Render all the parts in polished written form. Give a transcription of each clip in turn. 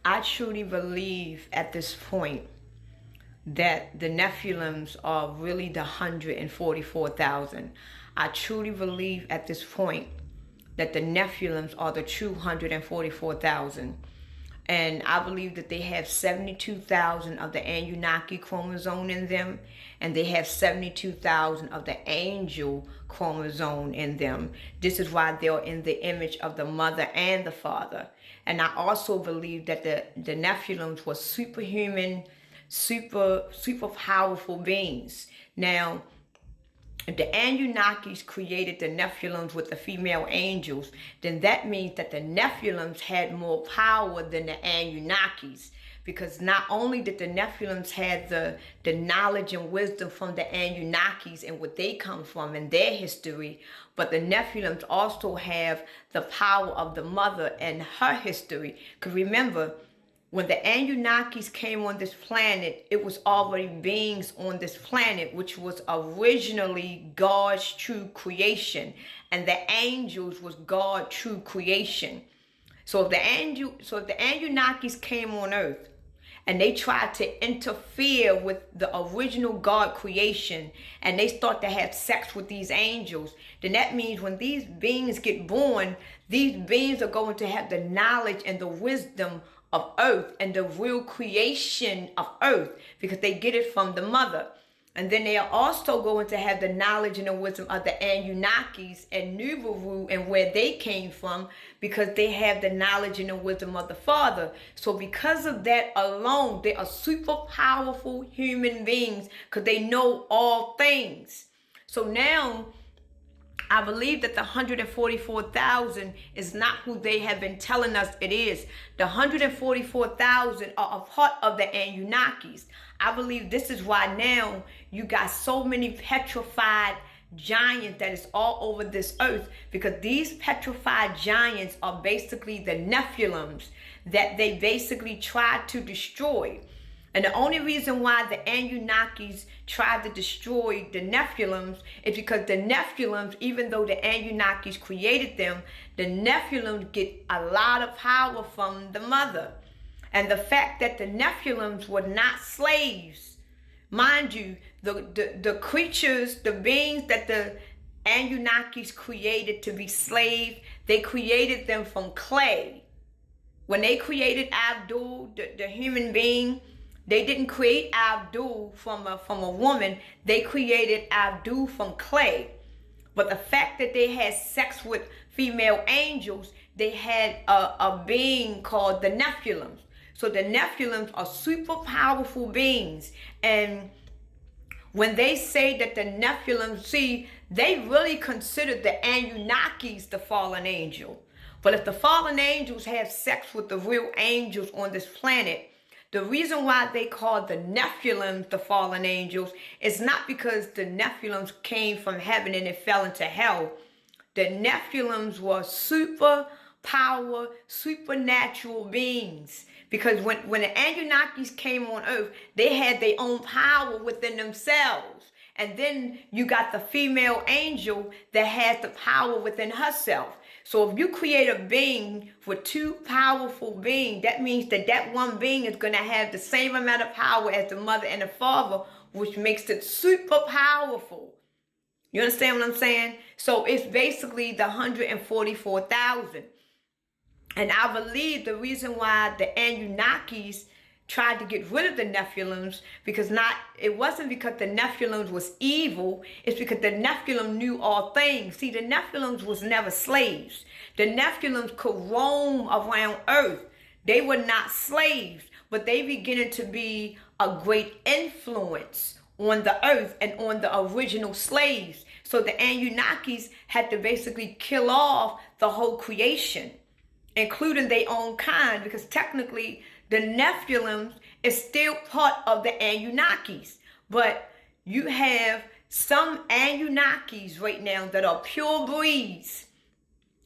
I truly believe at this point that the Nephilims are really the 144,000. I truly believe at this point that the Nephilims are the true 144,000. And I believe that they have 72,000 of the Anunnaki chromosome in them, and they have 72,000 of the angel chromosome in them. This is why they're in the image of the mother and the father. And I also believe that the Nephilims were superhuman, super powerful beings. Now, if the Anunnakis created the Nephilims with the female angels, then that means that the Nephilims had more power than the Anunnakis. Because not only did the Nephilims have the knowledge and wisdom from the Anunnakis and what they come from in their history, but the Nephilims also have the power of the mother and her history. Because remember, when the Anunnakis came on this planet, it was already beings on this planet, which was originally God's true creation. And the angels was God's true creation. So if the Anunnakis came on Earth and they tried to interfere with the original God creation and they start to have sex with these angels, then that means when these beings get born, these beings are going to have the knowledge and the wisdom of Earth and the real creation of Earth, because they get it from the mother. And then they are also going to have the knowledge and the wisdom of the Anunnakis and Nibiru and where they came from, because they have the knowledge and the wisdom of the father. So because of that alone, they are super powerful human beings because they know all things. So now I believe that the 144,000 is not who they have been telling us it is. The 144,000 are a part of the Anunnakis. I believe this is why now you got so many petrified giants that is all over this earth, because these petrified giants are basically the Nephilims that they basically tried to destroy. And the only reason why the Anunnakis tried to destroy the Nephilims is because the Nephilims, even though the Anunnakis created them, the Nephilims get a lot of power from the mother. And the fact that the Nephilims were not slaves, mind you, the creatures, the beings that the Anunnakis created to be slaves, they created them from clay. When they created Abdul, the human being, they didn't create Abdul from a woman. They created Abdul from clay. But the fact that they had sex with female angels, they had a being called the Nephilims. So the Nephilims are super powerful beings. And when they say that the Nephilims, see, they really consider the Anunnakis the fallen angel. But if the fallen angels have sex with the real angels on this planet, the reason why they call the Nephilims the fallen angels is not because the Nephilims came from heaven and it fell into hell. The Nephilims were super power, supernatural beings. Because when the Anunnakis came on earth, they had their own power within themselves. And then you got the female angel that has the power within herself. So if you create a being with two powerful beings, that means that that one being is going to have the same amount of power as the mother and the father, which makes it super powerful. You understand what I'm saying? So it's basically the 144,000. And I believe the reason why the Anunnakis tried to get rid of the Nephilims, it wasn't because the Nephilims was evil, it's because the Nephilim knew all things. See, the Nephilims was never slaves. The Nephilims could roam around earth. They were not slaves, but they beginning to be a great influence on the earth and on the original slaves. So the Anunnakis had to basically kill off the whole creation, including their own kind, because technically the Nephilim is still part of the Anunnakis. But you have some Anunnakis right now that are pure breeds.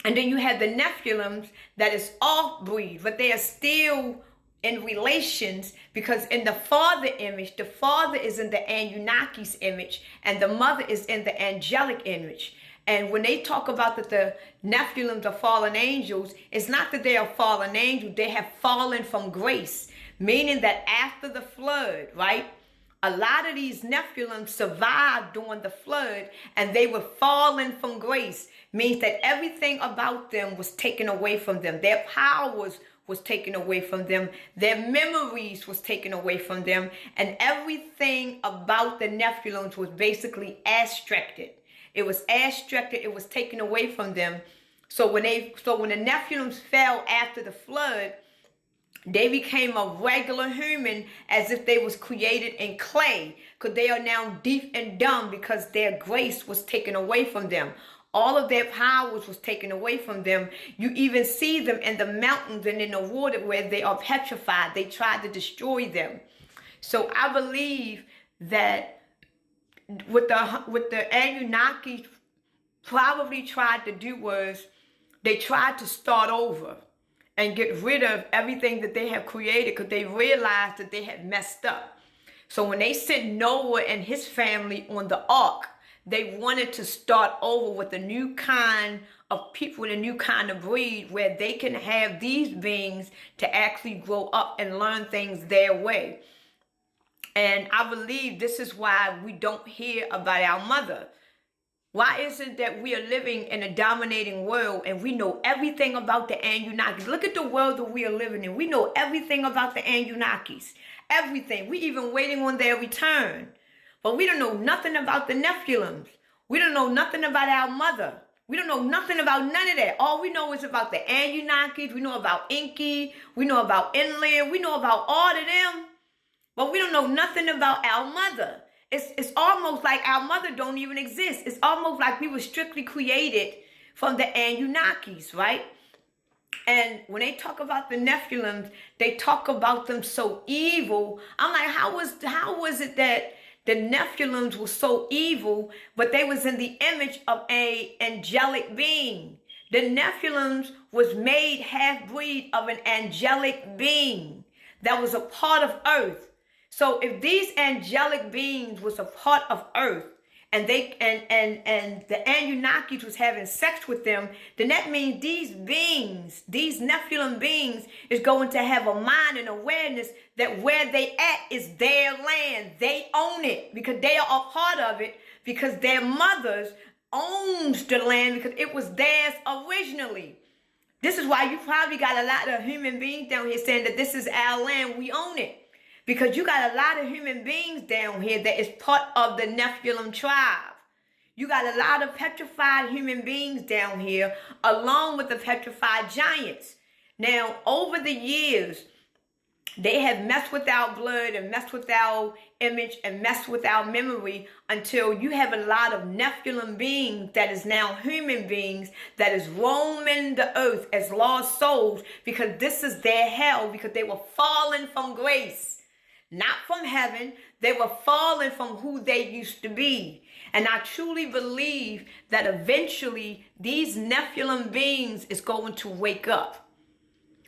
And then you have the Nephilims that is off breed, but they are still in relations, because in the father image, the father is in the Anunnakis image and the mother is in the angelic image. And when they talk about that the Nephilims are fallen angels, it's not that they are fallen angels. They have fallen from grace, meaning that after the flood, right? A lot of these Nephilim survived during the flood, and they were fallen from grace. Means that everything about them was taken away from them. Their powers was taken away from them. Their memories was taken away from them. And everything about the Nephilims was basically abstracted. It was abstracted. It was taken away from them. So when the Nephilims fell after the flood, they became a regular human as if they was created in clay, because they are now deaf and dumb because their grace was taken away from them. All of their powers was taken away from them. You even see them in the mountains and in the water where they are petrified. They tried to destroy them. So I believe that what the Anunnaki probably tried to do was they tried to start over and get rid of everything that they have created, because they realized that they had messed up. So when they sent Noah and his family on the ark, they wanted to start over with a new kind of people, a new kind of breed, where they can have these beings to actually grow up and learn things their way. And I believe this is why we don't hear about our mother. Why is it that we are living in a dominating world and we know everything about the Anunnakis? Look at the world that we are living in. We know everything about the Anunnakis. Everything. We even waiting on their return. But we don't know nothing about the Nephilims. We don't know nothing about our mother. We don't know nothing about none of that. All we know is about the Anunnakis. We know about Enki. We know about Enlil. We know about all of them. But we don't know nothing about our mother. It's almost like our mother don't even exist. It's almost like we were strictly created from the Anunnakis, right? And when they talk about the Nephilims, they talk about them so evil. I'm like, how was it that the Nephilims were so evil, but they was in the image of an angelic being? The Nephilims was made half-breed of an angelic being that was a part of earth. So if these angelic beings was a part of earth, and the Anunnakis was having sex with them, then that means these beings, these Nephilim beings, is going to have a mind and awareness that where they at is their land. They own it because they are a part of it, because their mothers owns the land because it was theirs originally. This is why you probably got a lot of human beings down here saying that this is our land, we own it. Because you got a lot of human beings down here that is part of the Nephilim tribe. You got a lot of petrified human beings down here, along with the petrified giants. Now, over the years, they have messed with our blood and messed with our image and messed with our memory until you have a lot of Nephilim beings that is now human beings that is roaming the earth as lost souls, because this is their hell, because they were fallen from grace. Not from heaven. They were fallen from who they used to be. And I truly believe that eventually these Nephilim beings is going to wake up.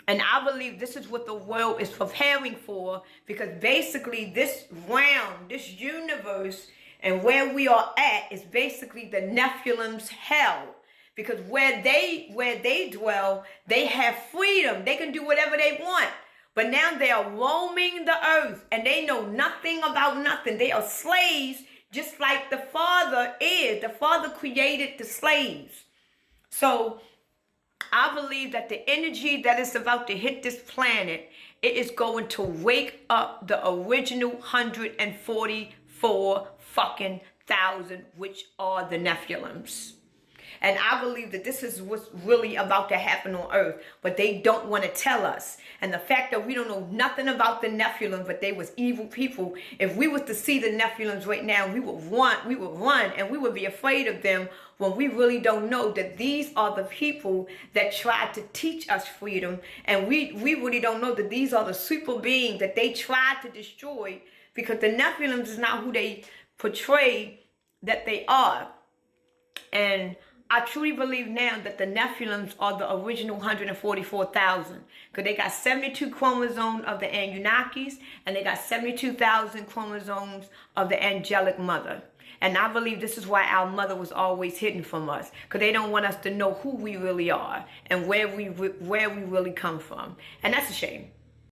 And I believe this is what the world is preparing for, because basically this realm, this universe, and where we are at is basically the Nephilim's hell. Because where they dwell, they have freedom. They can do whatever they want. But now they are roaming the earth and they know nothing about nothing. They are slaves just like the Father is. The Father created the slaves. So I believe that the energy that is about to hit this planet, it is going to wake up the original 144 fucking thousand, which are the Nephilims. And I believe that this is what's really about to happen on earth, but they don't want to tell us. And the fact that we don't know nothing about the Nephilim, but they was evil people. If we was to see the Nephilims right now, we would run, and we would be afraid of them, when we really don't know that these are the people that tried to teach us freedom. And we really don't know that these are the super beings that they tried to destroy, because the Nephilims is not who they portray that they are. And I truly believe now that the Nephilims are the original 144,000, because they got 72 chromosomes of the Anunnakis, and they got 72,000 chromosomes of the angelic mother. And I believe this is why our mother was always hidden from us, because they don't want us to know who we really are and where we really come from. And that's a shame.